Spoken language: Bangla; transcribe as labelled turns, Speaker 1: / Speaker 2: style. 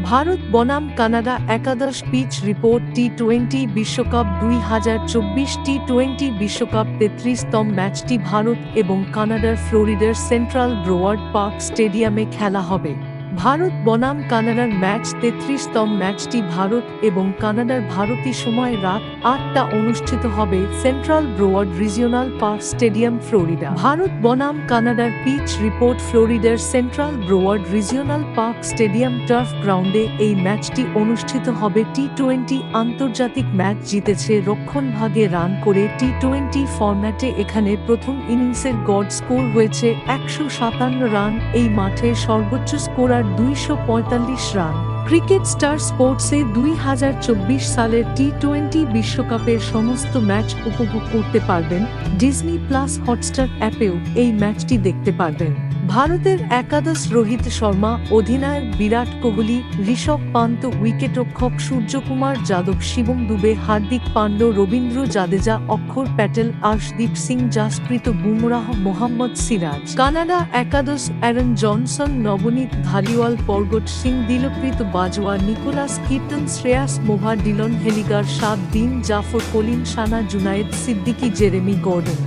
Speaker 1: ভারত বনাম কানাডা একাদশ পিচ রিপোর্ট টি-20 বিশ্বকাপ 2024 টি-20 বিশ্বকাপ 33তম ম্যাচটি ভারত এবং কানাডার ফ্লোরিডার সেন্ট্রাল ব্রোয়ার্ড পার্ক স্টেডিয়ামে খেলা হবে। ভারত বনাম কানাডার ম্যাচ 33তম ম্যাচটি ভারত এবং কানাডার ভারতীয় সময় রাত ৮টা অনুষ্ঠিত হবে Central Broward Regional Park Stadium Florida. Bharat বনাম কানাডার পিচ রিপোর্ট ফ্লোরিডার Central Broward Regional Park Stadium turf গ্রাউন্ডে এই ম্যাচটি অনুষ্ঠিত হবে। টি-20 আন্তর্জাতিক ম্যাচ জিতেছে রক্ষণভাগে রান করে। টি-20 ফরম্যাটে এখানে প্রথম ইনিংসের গড় স্কোর হয়েছে ১৫৭ রান। এই মাঠে সর্বোচ্চ স্কোরার ২৪৫ রান। ক্রিকেট স্টার স্পোর্টসে ২০২৪ সালের টি-20 বিশ্বকাপের সমস্ত ম্যাচ উপভোগ করতে পারবেন। ডিজনি প্লাস হটস্টার অ্যাপেও এই ম্যাচটি দেখতে পারবেন। ভারতের একাদশ রোহিত শর্মা, অধিনায়ক বিরাট কোহলি, ঋষভ পান্ত, উইকেটরক্ষক সূর্যকুমার যাদব, শিবম দুবে, হার্দিক পান্ড্য, রবীন্দ্র জাদেজা, অক্ষর প্যাটেল, আর্শদীপ সিং, জাসপ্রীত বুমরাহ, মোহাম্মদ সিরাজ। কানাডা একাদশ Aaron Johnson, Navneet Dhaliwal, Pargat Singh, Dilpreet Bajwa, Nicholas Kirton, Shreyas Movva, Dillon Heyliger, Saad Bin Zafar, Kaleem Sana, Junaid Siddiqui, Jeremy Gordon.